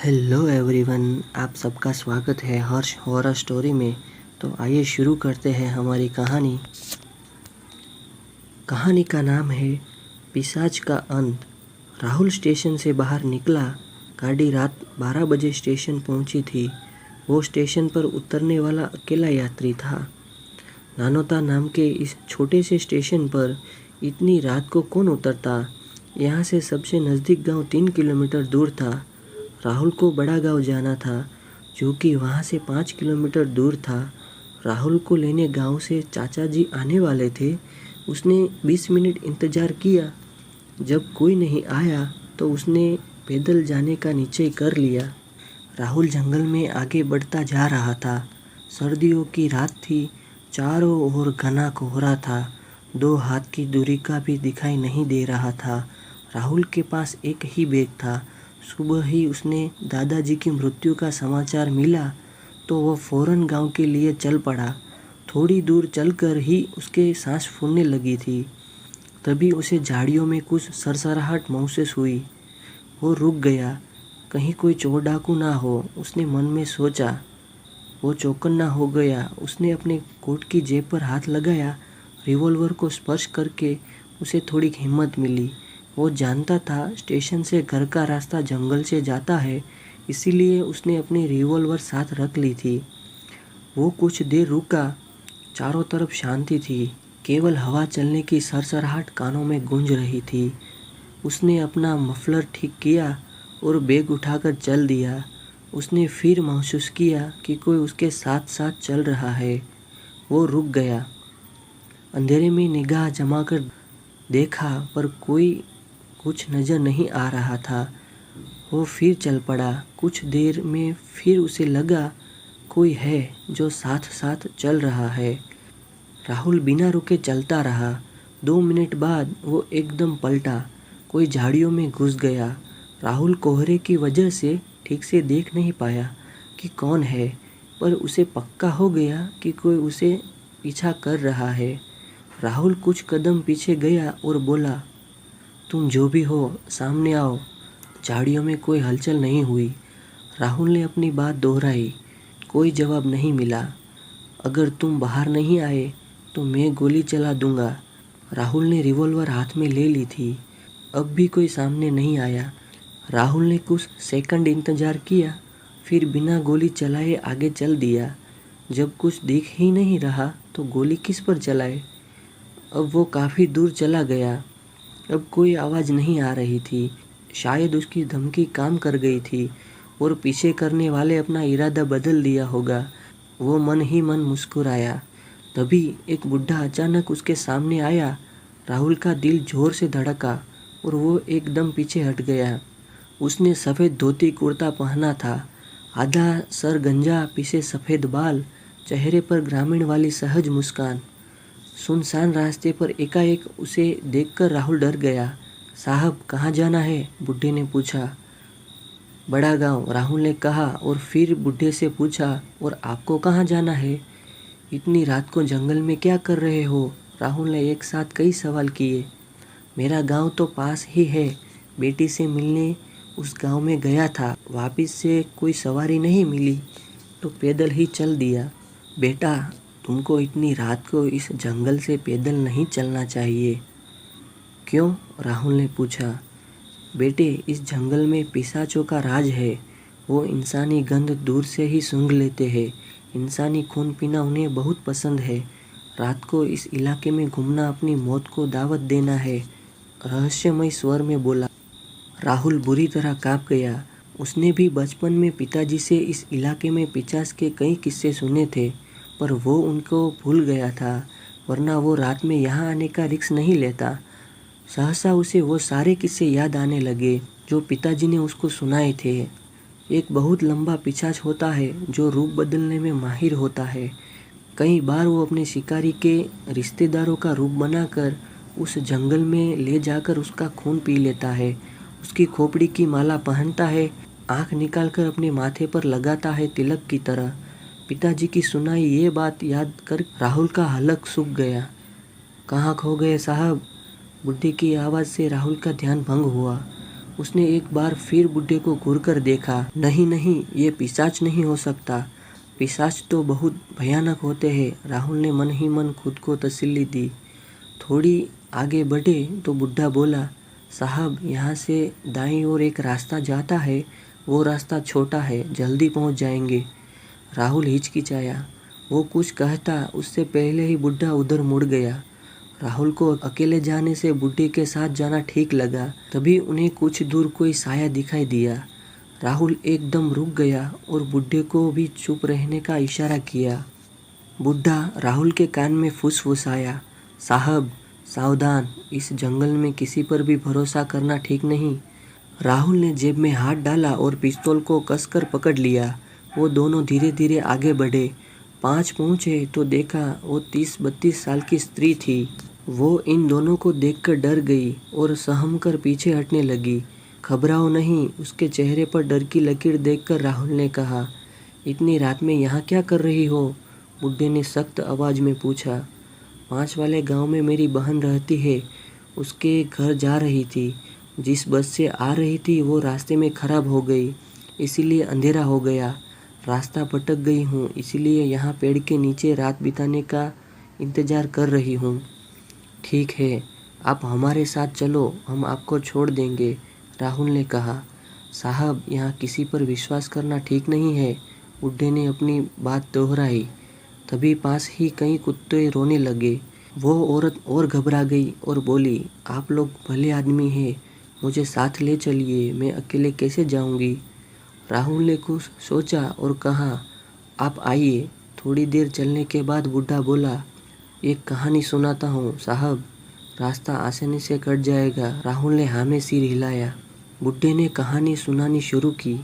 Hello everyone, आप सबका स्वागत है हर्ष हॉरर स्टोरी में। तो आइए शुरू करते हैं हमारी कहानी। कहानी का नाम है पिशाच का अंत। राहुल स्टेशन से बाहर निकला। गाड़ी रात 12 बजे स्टेशन पहुंची थी। वो स्टेशन पर उतरने वाला अकेला यात्री था। नानोता नाम के इस छोटे से स्टेशन पर इतनी रात को कौन उतरता। यहाँ से सबसे नज़दीक गांव 3 किलोमीटर दूर था। राहुल को बड़ा गांव जाना था, जो कि वहाँ से 5 किलोमीटर दूर था। राहुल को लेने गांव से चाचा जी आने वाले थे। उसने 20 मिनट इंतज़ार किया। जब कोई नहीं आया तो उसने पैदल जाने का निश्चय कर लिया। राहुल जंगल में आगे बढ़ता जा रहा था। सर्दियों की रात थी। चारों ओर घना कोहरा था। 2 हाथ की दूरी का भी दिखाई नहीं दे रहा था। राहुल के पास एक ही बैग था। सुबह ही उसने दादाजी की मृत्यु का समाचार मिला तो वह फौरन गांव के लिए चल पड़ा। थोड़ी दूर चलकर ही उसके सांस फूलने लगी थी। तभी उसे झाड़ियों में कुछ सरसराहट महसूस हुई। वो रुक गया। कहीं कोई चोर डाकू ना हो, उसने मन में सोचा। वो चौकन्ना हो गया। उसने अपने कोट की जेब पर हाथ लगाया। रिवॉल्वर को स्पर्श करके उसे थोड़ी हिम्मत मिली। वो जानता था स्टेशन से घर का रास्ता जंगल से जाता है, इसीलिए उसने अपनी रिवॉल्वर साथ रख ली थी। वो कुछ देर रुका। चारों तरफ शांति थी। केवल हवा चलने की सरसराहट कानों में गूंज रही थी। उसने अपना मफलर ठीक किया और बैग उठाकर चल दिया। उसने फिर महसूस किया कि कोई उसके साथ साथ चल रहा है। वो रुक गया। अंधेरे में निगाह जमाकर देखा पर कोई कुछ नज़र नहीं आ रहा था। वो फिर चल पड़ा। कुछ देर में फिर उसे लगा कोई है जो साथ साथ चल रहा है। राहुल बिना रुके चलता रहा। 2 मिनट बाद वो एकदम पलटा। कोई झाड़ियों में घुस गया। राहुल कोहरे की वजह से ठीक से देख नहीं पाया कि कौन है, पर उसे पक्का हो गया कि कोई उसे पीछा कर रहा है। राहुल कुछ कदम पीछे गया और बोला, तुम जो भी हो सामने आओ। झाड़ियों में कोई हलचल नहीं हुई। राहुल ने अपनी बात दोहराई। कोई जवाब नहीं मिला। अगर तुम बाहर नहीं आए तो मैं गोली चला दूंगा। राहुल ने रिवॉल्वर हाथ में ले ली थी। अब भी कोई सामने नहीं आया। राहुल ने कुछ सेकंड इंतजार किया, फिर बिना गोली चलाए आगे चल दिया। जब कुछ दिख ही नहीं रहा तो गोली किस पर चलाए। अब वो काफ़ी दूर चला गया। अब कोई आवाज़ नहीं आ रही थी। शायद उसकी धमकी काम कर गई थी और पीछे करने वाले अपना इरादा बदल दिया होगा। वो मन ही मन मुस्कुराया। तभी एक बुढ़ा अचानक उसके सामने आया। राहुल का दिल जोर से धड़का और वो एकदम पीछे हट गया। उसने सफ़ेद धोती कुर्ता पहना था। आधा सर गंजा, पीछे सफ़ेद बाल, चेहरे पर ग्रामीण वाली सहज मुस्कान। सुनसान रास्ते पर एकाएक उसे देखकर राहुल डर गया। साहब, कहाँ जाना है? बुढ़े ने पूछा। बड़ा गांव, राहुल ने कहा और फिर बुढ़े से पूछा, और आपको कहाँ जाना है? इतनी रात को जंगल में क्या कर रहे हो? राहुल ने एक साथ कई सवाल किए। मेरा गांव तो पास ही है। बेटी से मिलने उस गांव में गया था। वापस से कोई सवारी नहीं मिली तो पैदल ही चल दिया। बेटा, तुमको इतनी रात को इस जंगल से पैदल नहीं चलना चाहिए। क्यों? राहुल ने पूछा। बेटे, इस जंगल में पिशाचों का राज है। वो इंसानी गंध दूर से ही सूंघ लेते हैं। इंसानी खून पीना उन्हें बहुत पसंद है। रात को इस इलाके में घूमना अपनी मौत को दावत देना है, रहस्यमय स्वर में बोला। राहुल बुरी तरह कांप गया। उसने भी बचपन में पिताजी से इस इलाके में पिशाच के कई किस्से सुने थे, पर वो उनको भूल गया था, वरना वो रात में यहाँ आने का रिस्क नहीं लेता। सहसा उसे वो सारे किस्से याद आने लगे जो पिताजी ने उसको सुनाए थे। एक बहुत लंबा पिशाच होता है जो रूप बदलने में माहिर होता है। कई बार वो अपने शिकारी के रिश्तेदारों का रूप बनाकर उस जंगल में ले जाकर उसका खून पी लेता है, उसकी खोपड़ी की माला पहनता है, आँख निकालकर अपने माथे पर लगाता है तिलक की तरह। पिताजी की सुनाई ये बात याद कर राहुल का हलक सूख गया। कहाँ खो गए साहब? बुढ़ी की आवाज़ से राहुल का ध्यान भंग हुआ। उसने एक बार फिर बुड्ढे को घूरकर देखा। नहीं नहीं, ये पिशाच नहीं हो सकता। पिशाच तो बहुत भयानक होते हैं। राहुल ने मन ही मन खुद को तसल्ली दी। थोड़ी आगे बढ़े तो बुड्ढा बोला, साहब यहाँ से दाईं ओर एक रास्ता जाता है, वो रास्ता छोटा है, जल्दी पहुँच जाएंगे। राहुल हिचकिचाया। वो कुछ कहता उससे पहले ही बुड्ढा उधर मुड़ गया। राहुल को अकेले जाने से बुड्ढे के साथ जाना ठीक लगा। तभी उन्हें कुछ दूर कोई साया दिखाई दिया। राहुल एकदम रुक गया और बुड्ढे को भी चुप रहने का इशारा किया। बुड्ढा राहुल के कान में फुसफुसाया, साहब सावधान, इस जंगल में किसी पर भी भरोसा करना ठीक नहीं। राहुल ने जेब में हाथ डाला और पिस्तौल को कसकर पकड़ लिया। वो दोनों धीरे धीरे आगे बढ़े। 5 पहुँचे तो देखा वो 30-32 साल की स्त्री थी। वो इन दोनों को देखकर डर गई और सहम कर पीछे हटने लगी। घबराओ नहीं, उसके चेहरे पर डर की लकीर देखकर राहुल ने कहा। इतनी रात में यहाँ क्या कर रही हो? बुड्ढे ने सख्त आवाज़ में पूछा। 5 वाले गांव में मेरी बहन रहती है, उसके घर जा रही थी। जिस बस से आ रही थी वो रास्ते में खराब हो गई, इसीलिए अंधेरा हो गया। रास्ता भटक गई हूँ, इसीलिए यहाँ पेड़ के नीचे रात बिताने का इंतज़ार कर रही हूँ। ठीक है, आप हमारे साथ चलो, हम आपको छोड़ देंगे, राहुल ने कहा। साहब यहाँ किसी पर विश्वास करना ठीक नहीं है, बुड्ढे ने अपनी बात दोहराई। तभी पास ही कई कुत्ते रोने लगे। वो औरत और घबरा गई और बोली, आप लोग भले आदमी हैं, मुझे साथ ले चलिए, मैं अकेले कैसे जाऊंगी। राहुल ने कुछ सोचा और कहा, आप आइए। थोड़ी देर चलने के बाद बुड्ढा बोला, एक कहानी सुनाता हूँ साहब, रास्ता आसानी से कट जाएगा। राहुल ने हाँ में सिर हिलाया। बुड्ढे ने कहानी सुनानी शुरू की।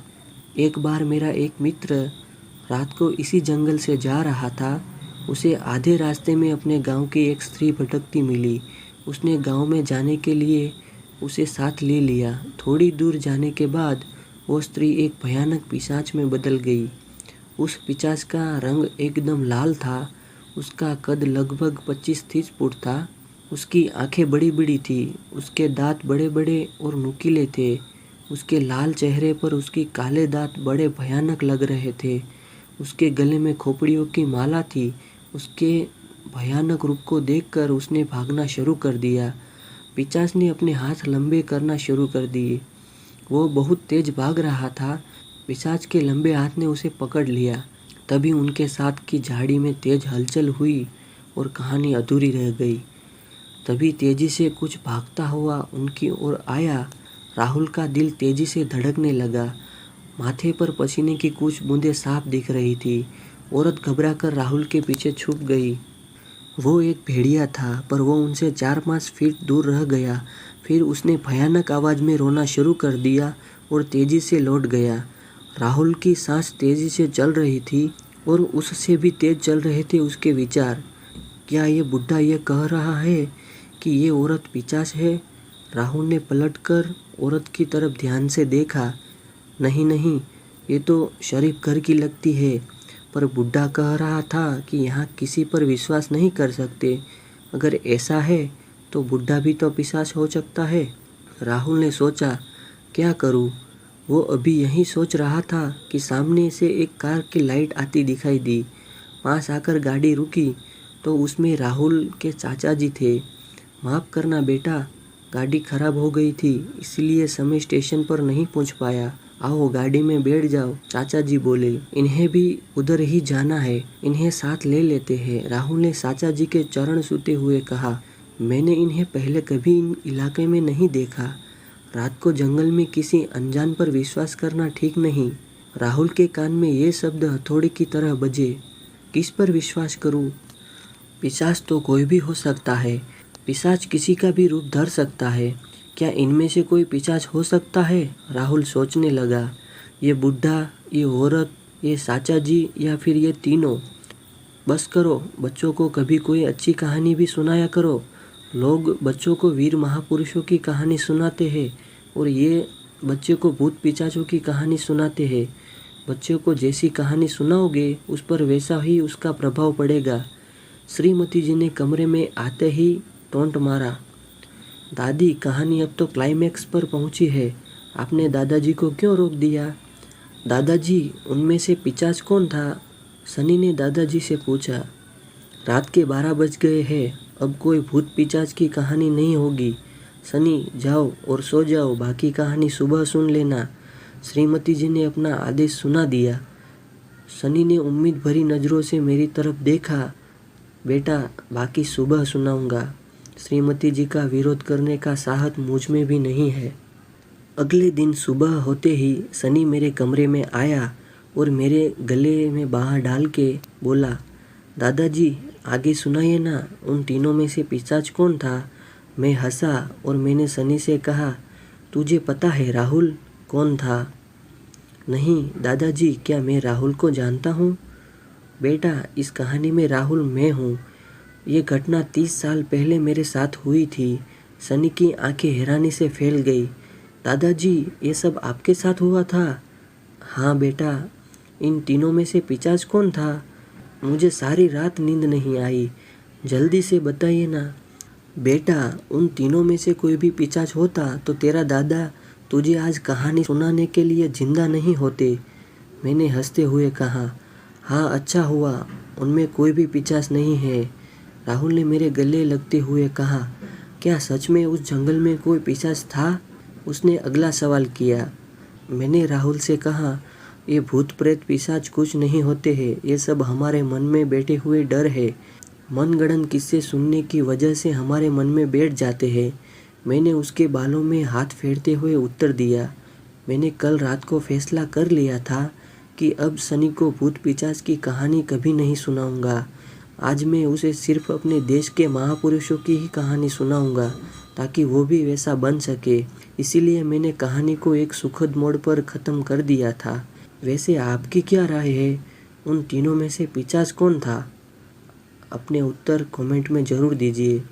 एक बार मेरा एक मित्र रात को इसी जंगल से जा रहा था। उसे आधे रास्ते में अपने गांव की एक स्त्री भटकती मिली। उसने गांव में जाने के लिए उसे साथ ले लिया। थोड़ी दूर जाने के बाद वो स्त्री एक भयानक पिशाच में बदल गई। उस पिशाच का रंग एकदम लाल था। उसका कद लगभग 25-30 फुट था। उसकी आंखें बड़ी बड़ी थी, उसके दांत बड़े बड़े और नुकीले थे। उसके लाल चेहरे पर उसके काले दांत बड़े भयानक लग रहे थे। उसके गले में खोपड़ियों की माला थी। उसके भयानक रूप को देखकर उसने भागना शुरू कर दिया। पिशाच ने अपने हाथ लंबे करना शुरू कर दिए। वो बहुत तेज भाग रहा था। पिशाच के लंबे हाथ ने उसे पकड़ लिया। तभी उनके साथ की झाड़ी में तेज हलचल हुई और कहानी अधूरी रह गई। तभी तेजी से कुछ भागता हुआ उनकी ओर आया। राहुल का दिल तेजी से धड़कने लगा। माथे पर पसीने की कुछ बूंदें साफ दिख रही थी। औरत घबराकर राहुल के पीछे छुप गई। वो एक भेड़िया था, पर वो उनसे 4-5 फीट दूर रह गया। फिर उसने भयानक आवाज़ में रोना शुरू कर दिया और तेजी से लौट गया। राहुल की सांस तेजी से चल रही थी और उससे भी तेज चल रहे थे उसके विचार। क्या ये बुड्ढा ये कह रहा है कि ये औरत पिशाच है? राहुल ने पलटकर औरत की तरफ ध्यान से देखा। नहीं नहीं, ये तो शरीफ घर की लगती है। पर बुड्ढा कह रहा था कि यहाँ किसी पर विश्वास नहीं कर सकते। अगर ऐसा है तो बुड्ढा भी तो पिशाच हो सकता है। राहुल ने सोचा, क्या करूँ? वो अभी यही सोच रहा था कि सामने से एक कार की लाइट आती दिखाई दी। पास आकर गाड़ी रुकी तो उसमें राहुल के चाचा जी थे। माफ़ करना बेटा, गाड़ी खराब हो गई थी, इसलिए समय स्टेशन पर नहीं पहुंच पाया। आओ गाड़ी में बैठ जाओ, चाचा जी बोले। इन्हें भी उधर ही जाना है, इन्हें साथ ले लेते हैं। राहुल ने चाचा जी के चरण छूते हुए कहा, मैंने इन्हें पहले कभी इन इलाके में नहीं देखा। रात को जंगल में किसी अनजान पर विश्वास करना ठीक नहीं। राहुल के कान में ये शब्द हथौड़े की तरह बजे। किस पर विश्वास करूं? पिशाच तो कोई भी हो सकता है। पिशाच किसी का भी रूप धर सकता है। क्या इनमें से कोई पिशाच हो सकता है? राहुल सोचने लगा। ये बुड्ढा, ये औरत, ये चाचा जी या फिर ये तीनों। बस करो, बच्चों को कभी कोई अच्छी कहानी भी सुनाया करो। लोग बच्चों को वीर महापुरुषों की कहानी सुनाते हैं और ये बच्चे को भूत पिशाचों की कहानी सुनाते हैं। बच्चों को जैसी कहानी सुनाओगे उस पर वैसा ही उसका प्रभाव पड़ेगा। श्रीमती जी ने कमरे में आते ही टोंट मारा। दादी, कहानी अब तो क्लाइमैक्स पर पहुंची है। आपने दादाजी को क्यों रोक दिया? दादाजी, उनमें से पिशाच कौन था? सनी ने दादाजी से पूछा। रात के 12 बज गए हैं, अब कोई भूत पिशाच की कहानी नहीं होगी। सनी, जाओ और सो जाओ, बाकी कहानी सुबह सुन लेना। श्रीमती जी ने अपना आदेश सुना दिया। सनी ने उम्मीद भरी नज़रों से मेरी तरफ देखा। बेटा, बाकी सुबह सुनाऊंगा। श्रीमती जी का विरोध करने का साहस मुझ में भी नहीं है। अगले दिन सुबह होते ही सनी मेरे कमरे में आया और मेरे गले में बाँह डाल के बोला, दादाजी, आगे सुनाइए ना, उन तीनों में से पिशाच कौन था? मैं हंसा और मैंने सनी से कहा, तुझे पता है राहुल कौन था? नहीं दादाजी, क्या मैं राहुल को जानता हूँ? बेटा, इस कहानी में राहुल मैं हूँ। ये घटना 30 साल पहले मेरे साथ हुई थी। सनी की आंखें हैरानी से फैल गई। दादाजी, ये सब आपके साथ हुआ था? हाँ बेटा। इन तीनों में से पिशाच कौन था? मुझे सारी रात नींद नहीं आई, जल्दी से बताइए ना। बेटा, उन तीनों में से कोई भी पिशाच होता तो तेरा दादा तुझे आज कहानी सुनाने के लिए जिंदा नहीं होते। मैंने हंसते हुए कहा, हाँ अच्छा हुआ, उनमें कोई भी पिशाच नहीं है। राहुल ने मेरे गले लगते हुए कहा, क्या सच में उस जंगल में कोई पिशाच था? उसने अगला सवाल किया। मैंने राहुल से कहा, ये भूत प्रेत पिशाच कुछ नहीं होते हैं, ये सब हमारे मन में बैठे हुए डर है। मनगढ़ंत किस्से सुनने की वजह से हमारे मन में बैठ जाते हैं। मैंने उसके बालों में हाथ फेरते हुए उत्तर दिया, मैंने कल रात को फैसला कर लिया था कि अब सनी को भूत पिशाच की कहानी कभी नहीं सुनाऊंगा। आज मैं उसे सिर्फ अपने देश के महापुरुषों की ही कहानी सुनाऊंगा ताकि वो भी वैसा बन सके। इसीलिए मैंने कहानी को एक सुखद मोड़ पर ख़त्म कर दिया था। वैसे आपकी क्या राय है? उन तीनों में से पिशाच कौन था? अपने उत्तर कमेंट में ज़रूर दीजिए।